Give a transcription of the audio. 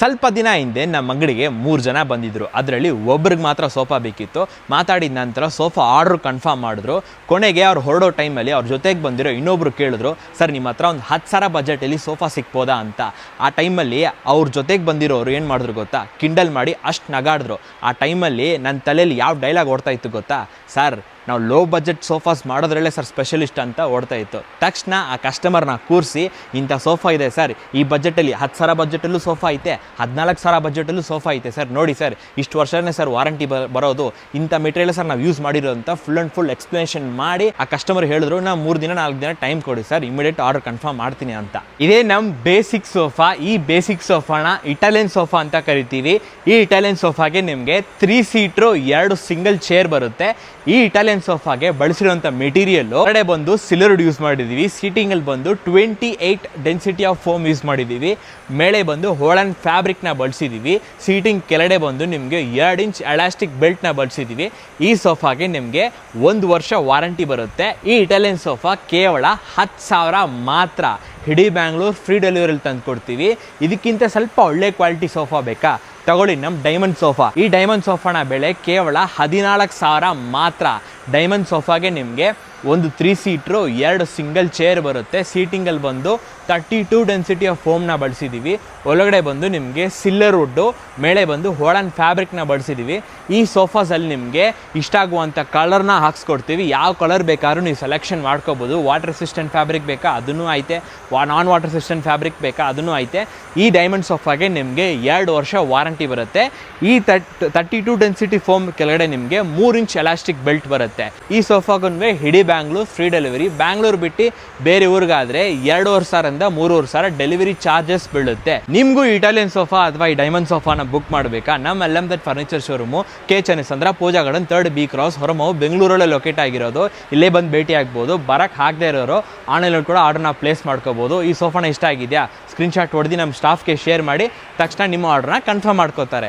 ಸ್ವಲ್ಪ ದಿನ ಹಿಂದೆ ನಮ್ಮ ಅಂಗಡಿಗೆ 3 ಜನ ಬಂದಿದ್ರು. ಅದರಲ್ಲಿ ಒಬ್ರಿಗೆ ಮಾತ್ರ ಸೋಫಾ ಬೇಕಿತ್ತು. ಮಾತಾಡಿದ ನಂತರ ಸೋಫಾ ಆರ್ಡರ್ ಕನ್ಫರ್ಮ್ ಮಾಡಿದ್ರು. ಕೊನೆಗೆ ಅವ್ರು ಹೊರಡೋ ಟೈಮಲ್ಲಿ ಅವ್ರ ಜೊತೆಗೆ ಬಂದಿರೋ ಇನ್ನೊಬ್ರು ಕೇಳಿದ್ರು, ಸರ್ ನಿಮ್ಮ ಹತ್ರ ಒಂದು 10,000 ಬಜೆಟಲ್ಲಿ ಸೋಫಾ ಸಿಗ್ಬೋದಾ ಅಂತ. ಆ ಟೈಮಲ್ಲಿ ಅವ್ರ ಜೊತೆಗೆ ಬಂದಿರೋರು ಏನು ಮಾಡಿದ್ರು ಗೊತ್ತಾ, ಕಿಂಡಲ್ ಮಾಡಿ ಅಷ್ಟು ನಗಾಡಿದ್ರು. ಆ ಟೈಮಲ್ಲಿ ನನ್ನ ತಲೆಯಲ್ಲಿ ಯಾವ ಡೈಲಾಗ್ ಓಡ್ತಾ ಇತ್ತು ಗೊತ್ತಾ, ಸರ್ ನಾವು ಲೋ ಬಜೆಟ್ ಸೋಫಾಸ್ ಮಾಡೋದ್ರಲ್ಲೇ ಸರ್ ಸ್ಪೆಷಲಿಸ್ಟ್ ಅಂತ ಓಡ್ತಾ ಇತ್ತು. ತಕ್ಷಣ ಆ ಕಸ್ಟಮರ್ನ ಕೂರಿಸಿ, ಇಂಥ ಸೋಫಾ ಇದೆ ಸರ್, ಈ ಬಜೆಟಲ್ಲಿ 10,000 ಬಜೆಟಲ್ಲೂ ಸೋಫಾ ಐತೆ, 14,000 ಬಜೆಟಲ್ಲೂ ಸೋಫಾ ಐತೆ ಸರ್, ನೋಡಿ ಸರ್ ಇಷ್ಟು ವರ್ಷನೇ ಸರ್ ವಾರಂಟಿ ಬರೋದು, ಇಂಥ ಮೆಟೀರಿಯಲ್ ಸರ್ ನಾವು ಯೂಸ್ ಮಾಡಿರೋ ಅಂತ ಫುಲ್ ಆ್ಯಂಡ್ ಫುಲ್ ಎಕ್ಸ್ಪ್ಲನೇಷನ್ ಮಾಡಿ ಆ ಕಸ್ಟಮರ್ ಹೇಳಿದ್ರು, ನಾವು 3 ದಿನ 4 ದಿನ ಟೈಮ್ ಕೊಡಿ ಸರ್, ಇಮಿಡಿಯೇಟ್ ಆರ್ಡರ್ ಕನ್ಫರ್ಮ್ ಮಾಡ್ತೀನಿ ಅಂತ. ಇದೇ ನಮ್ಮ ಬೇಸಿಕ್ ಸೋಫಾ. ಈ ಬೇಸಿಕ್ ಸೋಫಾನ ಇಟಾಲಿಯನ್ ಸೋಫಾ ಅಂತ ಕರಿತೀವಿ. ಈ ಇಟಾಲಿಯನ್ ಸೋಫಾಗೆ ನಿಮಗೆ 3 ಸೀಟ್ರು 2 ಸಿಂಗಲ್ ಚೇರ್ ಬರುತ್ತೆ. ಈ ಇಟಾಲಿಯನ್ ಸೋಫಾಗೆ ಬಳಸಿರುವಂಥ ಮೆಟೀರಿಯಲ್ ಹೊರಗಡೆ ಬಂದು ಸಿಲ್ವರ್ಡ್ ಯೂಸ್ ಮಾಡಿದ್ದೀವಿ. ಸೀಟಿಂಗಲ್ಲಿ ಬಂದು 28 ಡೆನ್ಸಿಟಿ ಆಫ್ ಫೋಮ್ ಯೂಸ್ ಮಾಡಿದ್ದೀವಿ. ಮೇಲೆ ಬಂದು ಹೋಳನ್ ಫ್ಯಾಬ್ರಿಕ್ನ ಬಳಸಿದ್ದೀವಿ. ಸೀಟಿಂಗ್ ಕೆಳಗಡೆ ಬಂದು ನಿಮಗೆ 2 ಇಂಚ್ ಎಲಾಸ್ಟಿಕ್ ಬೆಲ್ಟ್ನ ಬಳಸಿದ್ದೀವಿ. ಈ ಸೋಫಾಗೆ ನಿಮಗೆ 1 ವರ್ಷ ವಾರಂಟಿ ಬರುತ್ತೆ. ಈ ಇಟಾಲಿಯನ್ ಸೋಫಾ ಕೇವಲ 10,000 ಮಾತ್ರ. ಇಡೀ ಬ್ಯಾಂಗ್ಳೂರ್ ಫ್ರೀ ಡೆಲಿವರಿಲಿ ತಂದು ಕೊಡ್ತೀವಿ. ಇದಕ್ಕಿಂತ ಸ್ವಲ್ಪ ಒಳ್ಳೆ ಕ್ವಾಲಿಟಿ ಸೋಫಾ ಬೇಕಾ, ತಗೊಳ್ಳಿ ನಮ್ಮ ಡೈಮಂಡ್ ಸೋಫಾ. ಈ ಡೈಮಂಡ್ ಸೋಫಾನ ಬೆಲೆ ಕೇವಲ 14,000 ಮಾತ್ರ. ಡೈಮಂಡ್ ಸೋಫಾಗೆ ನಿಮಗೆ ಒಂದು 3 ಸೀಟ್ರು 2 ಸಿಂಗಲ್ ಚೇರ್ ಬರುತ್ತೆ. ಸೀಟಿಂಗಲ್ಲಿ ಬಂದು 32 ಡೆನ್ಸಿಟಿ ಆಫ್ ಫೋಮ್ನ ಬಳಸಿದ್ದೀವಿ. ಒಳಗಡೆ ಬಂದು ನಿಮಗೆ ಸಿಲ್ಲರ್ ವುಡ್ಡು, ಮೇಲೆ ಬಂದು ಹೋಳನ್ ಫ್ಯಾಬ್ರಿಕ್ನ ಬಳಸಿದ್ದೀವಿ. ಈ ಸೋಫಾಸಲ್ಲಿ ನಿಮಗೆ ಇಷ್ಟ ಆಗುವಂಥ ಕಲರ್ನ ಹಾಕ್ಸ್ಕೊಡ್ತೀವಿ. ಯಾವ ಕಲರ್ ಬೇಕಾದ್ರೂ ನೀವು ಸೆಲೆಕ್ಷನ್ ಮಾಡ್ಕೋಬೋದು. ವಾಟರ್ ರೆಸಿಸ್ಟೆಂಟ್ ಫ್ಯಾಬ್ರಿಕ್ ಬೇಕಾ ಅದನ್ನು ಐತೆ, ನಾನ್ ವಾಟರ್ ರೆಸಿಸ್ಟೆಂಟ್ ಫ್ಯಾಬ್ರಿಕ್ ಬೇಕಾ ಅದನ್ನು ಐತೆ. ಈ ಡೈಮಂಡ್ ಸೋಫಾಗೆ ನಿಮಗೆ 2 ವರ್ಷ ವಾರಂಟಿ ಬರುತ್ತೆ. ಈ 32 ಡೆನ್ಸಿಟಿ ಫೋಮ್ ಕೆಳಗಡೆ ನಿಮಗೆ 3 ಇಂಚ್ ಎಲಾಸ್ಟಿಕ್ ಬೆಲ್ಟ್ ಬರುತ್ತೆ. ಈ ಸೋಫಾಗೂ ಇಡೀ ಬ್ಯಾಂಗ್ಳೂರ್ ಫ್ರೀ ಡೆಲಿವರಿ. ಬ್ಯಾಂಗ್ಳೂರ್ ಬಿಟ್ಟು ಬೇರೆ ಊರಿಗಾದರೆ 2,500 ಇಂದ 3,500 ಡೆಲಿವರಿ ಚಾರ್ಜಸ್ ಬೀಳುತ್ತೆ. ನಿಮಗೂ ಇಟಾಲಿಯನ್ ಸೋಫಾ ಅಥವಾ ಈ ಡೈಮಂಡ್ ಸೋಫಾನ ಬುಕ್ ಮಾಡಬೇಕಾ, ನಮ್ಮ LM furniture showroom KChannesandra Pooja garden 3rd B cross Horamavu ಬೆಂಗಳೂರಲ್ಲೇ ಲೊಕೇಟ್ ಆಗಿರೋದು. ಇಲ್ಲೇ ಬಂದು ಭೇಟಿ ಆಗ್ಬೋದು. ಬರಕ್ಕೆ ಆಗದೆ ಇರೋರು ಆನ್ಲೈನಲ್ಲಿ ಕೂಡ ಆರ್ಡರ್ನ ಪ್ಲೇಸ್ ಮಾಡ್ಕೋಬೋದು. ಈ ಸೋಫಾನ ಇಷ್ಟ ಆಗಿದೆಯಾ, ಸ್ಕ್ರೀನ್ಶಾಟ್ ಹೊಡೆದು ನಮ್ಮ ಸ್ಟಾಫ್ಗೆ ಶೇರ್ ಮಾಡಿ, ತಕ್ಷಣ ನಿಮ್ಮ ಆರ್ಡರ್ನ ಕನ್ಫರ್ಮ್ ಮಾಡ್ಕೋತಾರೆ.